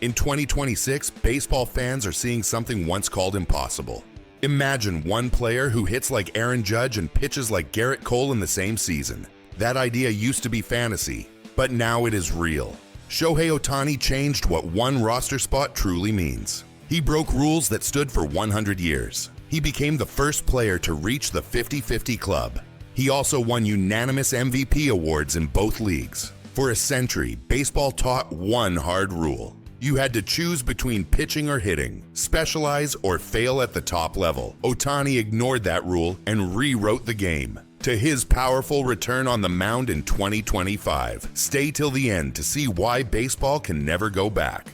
In 2026, baseball fans are seeing something once called impossible. Imagine one player who hits like Aaron Judge and pitches like Garrett Cole in the same season. That idea used to be fantasy, but now it is real. Shohei Ohtani changed what one roster spot truly means. He broke rules that stood for 100 years. He became the first player to reach the 50-50 club. He also won unanimous MVP awards in both leagues. For a century, baseball taught one hard rule. You had to choose between pitching or hitting, specialize or fail at the top level. Ohtani ignored that rule and rewrote the game. To his powerful return on the mound in 2025, stay till the end to see why baseball can never go back.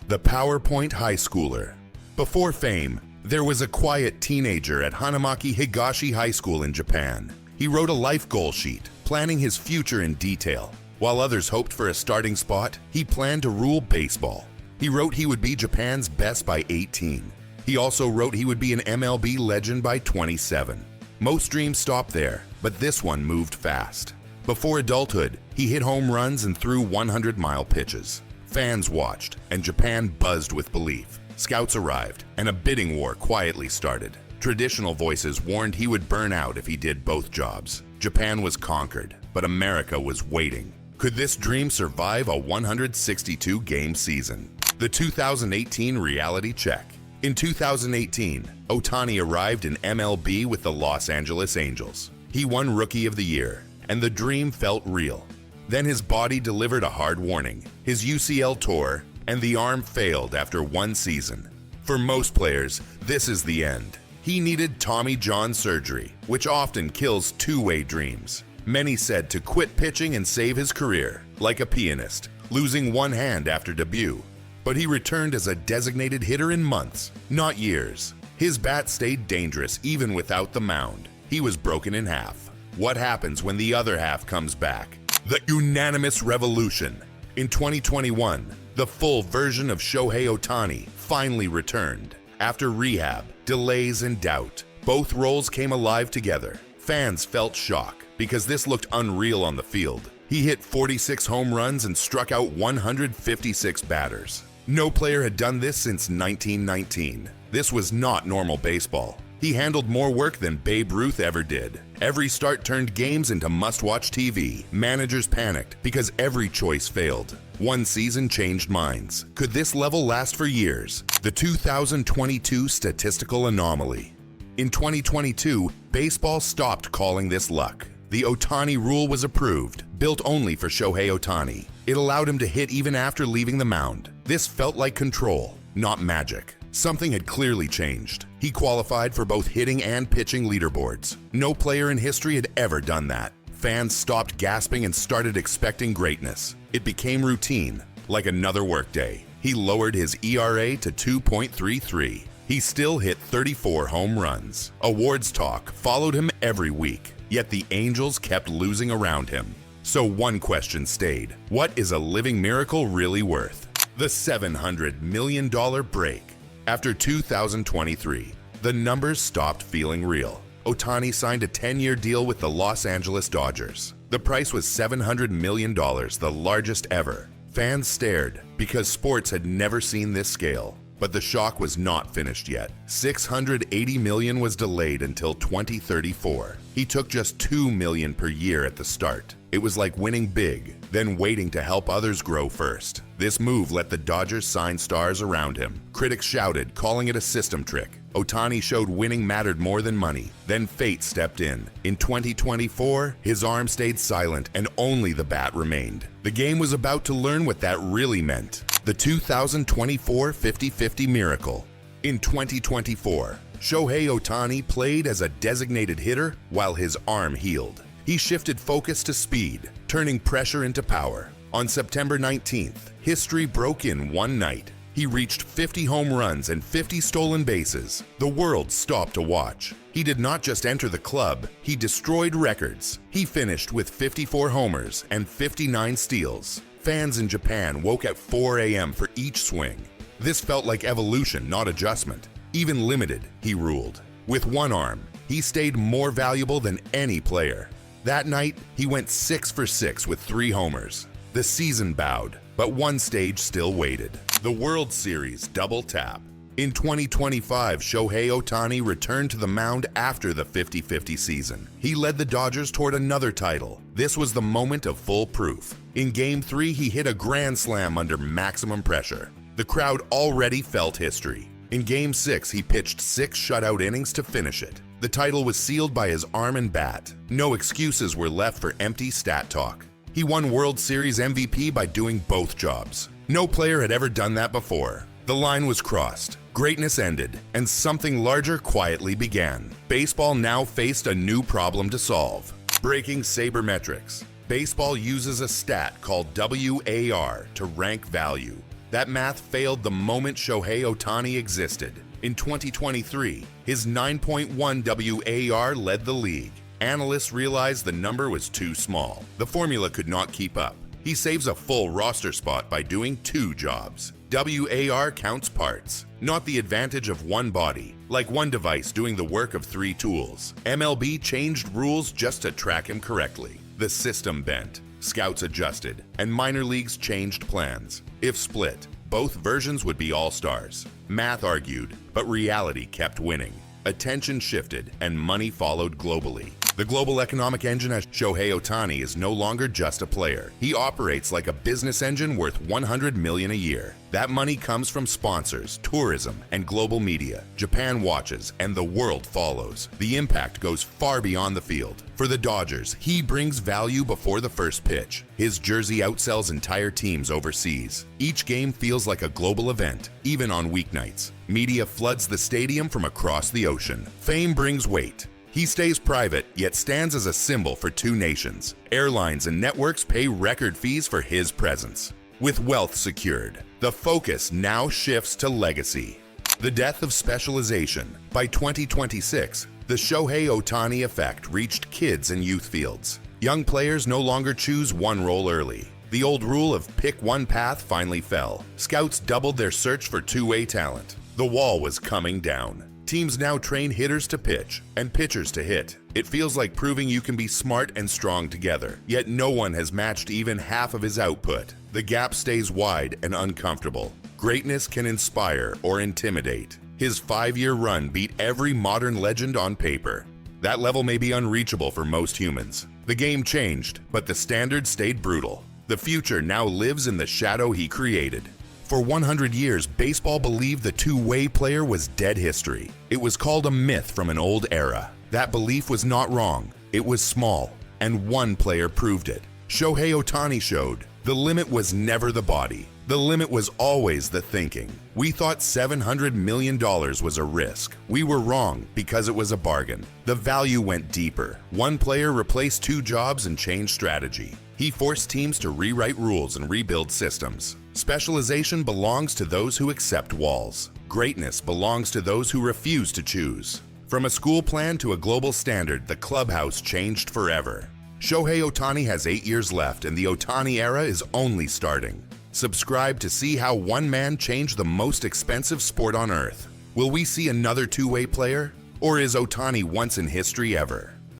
The PowerPoint High Schooler. Before fame, there was a quiet teenager at Hanamaki Higashi High School in Japan. He wrote a life goal sheet, planning his future in detail. While others hoped for a starting spot, he planned to rule baseball. He wrote he would be Japan's best by 18. He also wrote he would be an MLB legend by 27. Most dreams stop there, but this one moved fast. Before adulthood, he hit home runs and threw 100-mile pitches. Fans watched, and Japan buzzed with belief. Scouts arrived, and a bidding war quietly started. Traditional voices warned he would burn out if he did both jobs. Japan was conquered, but America was waiting. Could this dream survive a 162-game season? The 2018 reality check. In 2018, Ohtani arrived in MLB with the Los Angeles Angels. He won Rookie of the Year, and the dream felt real. Then his body delivered a hard warning. His UCL tore, and the arm failed after one season. For most players, this is the end. He needed Tommy John surgery, which often kills two-way dreams. Many said to quit pitching and save his career, like a pianist, losing one hand after debut. But he returned as a designated hitter in months, not years. His bat stayed dangerous even without the mound. He was broken in half. What happens when the other half comes back? The unanimous revolution. In 2021, the full version of Shohei Ohtani finally returned. After rehab, delays, and doubt, both roles came alive together. Fans felt shock because this looked unreal on the field. He hit 46 home runs and struck out 156 batters. No player had done this since 1919. This was not normal baseball. He handled more work than Babe Ruth ever did. Every start turned games into must-watch TV. Managers panicked because every choice failed. One season changed minds. Could this level last for years? The 2022 statistical anomaly. In 2022, baseball stopped calling this luck. The Ohtani rule was approved, built only for Shohei Ohtani. It allowed him to hit even after leaving the mound. This felt like control, not magic. Something had clearly changed. He qualified for both hitting and pitching leaderboards. No player in history had ever done that. Fans stopped gasping and started expecting greatness. It became routine, like another workday. He lowered his ERA to 2.33. He still hit 34 home runs. Awards talk followed him every week, yet the Angels kept losing around him. So one question stayed. What is a living miracle really worth? The $700 million break. After 2023, the numbers stopped feeling real. Ohtani signed a 10-year deal with the Los Angeles Dodgers. The price was $700 million, the largest ever. Fans stared because sports had never seen this scale. But the shock was not finished yet. $680 million was delayed until 2034. He took just $2 million per year at the start. It was like winning big, then waiting to help others grow first. This move let the Dodgers sign stars around him. Critics shouted, calling it a system trick. Ohtani showed winning mattered more than money. Then fate stepped in. In 2024, his arm stayed silent and only the bat remained. The game was about to learn what that really meant. The 2024 50-50 miracle. In 2024, Shohei Ohtani played as a designated hitter while his arm healed. He shifted focus to speed, turning pressure into power. On September 19th, history broke in one night. He reached 50 home runs and 50 stolen bases. The world stopped to watch. He did not just enter the club, he destroyed records. He finished with 54 homers and 59 steals. Fans in Japan woke at 4 a.m. for each swing. This felt like evolution, not adjustment. Even limited, he ruled. With one arm, he stayed more valuable than any player. That night, he went 6 for 6 with 3 homers. The season bowed. But one stage still waited: the World Series double tap. In 2025, Shohei Ohtani returned to the mound after the 50-50 season. He led the Dodgers toward another title. This was the moment of full proof. In Game 3, he hit a grand slam under maximum pressure. The crowd already felt history. In Game 6, he pitched 6 shutout innings to finish it. The title was sealed by his arm and bat. No excuses were left for empty stat talk. He won World Series MVP by doing both jobs. No player had ever done that before. The line was crossed, greatness ended, and something larger quietly began. Baseball now faced a new problem to solve: breaking sabermetrics. Baseball uses a stat called WAR to rank value. That math failed the moment Shohei Ohtani existed. In 2023, his 9.1 WAR led the league. Analysts realized the number was too small. The formula could not keep up. He saves a full roster spot by doing 2 jobs. WAR counts parts, not the advantage of one body, like one device doing the work of 3 tools. MLB changed rules just to track him correctly. The system bent, scouts adjusted, and minor leagues changed plans. If split, both versions would be all-stars. Math argued, but reality kept winning. Attention shifted, and money followed globally. The global economic engine at Shohei Ohtani is no longer just a player. He operates like a business engine worth $100 million a year. That money comes from sponsors, tourism, and global media. Japan watches, and the world follows. The impact goes far beyond the field. For the Dodgers, he brings value before the first pitch. His jersey outsells entire teams overseas. Each game feels like a global event, even on weeknights. Media floods the stadium from across the ocean. Fame brings weight. He stays private, yet stands as a symbol for 2 nations. Airlines and networks pay record fees for his presence. With wealth secured, the focus now shifts to legacy. The death of specialization. By 2026, the Shohei Ohtani effect reached kids and youth fields. Young players no longer choose one role early. The old rule of pick one path finally fell. Scouts doubled their search for two-way talent. The wall was coming down. Teams now train hitters to pitch and pitchers to hit. It feels like proving you can be smart and strong together, yet no one has matched even half of his output. The gap stays wide and uncomfortable. Greatness can inspire or intimidate. His 5-year run beat every modern legend on paper. That level may be unreachable for most humans. The game changed, but the standard stayed brutal. The future now lives in the shadow he created. For 100 years, baseball believed the two-way player was dead history. It was called a myth from an old era. That belief was not wrong. It was small, and one player proved it. Shohei Ohtani showed the limit was never the body. The limit was always the thinking. We thought $700 million was a risk. We were wrong because it was a bargain. The value went deeper. One player replaced 2 jobs and changed strategy. He forced teams to rewrite rules and rebuild systems. Specialization belongs to those who accept walls. Greatness belongs to those who refuse to choose. From a school plan to a global standard, the clubhouse changed forever. Shohei Ohtani has 8 years left, and the Ohtani era is only starting. Subscribe to see how one man changed the most expensive sport on earth. Will we see another two-way player? Or is Ohtani once in history ever?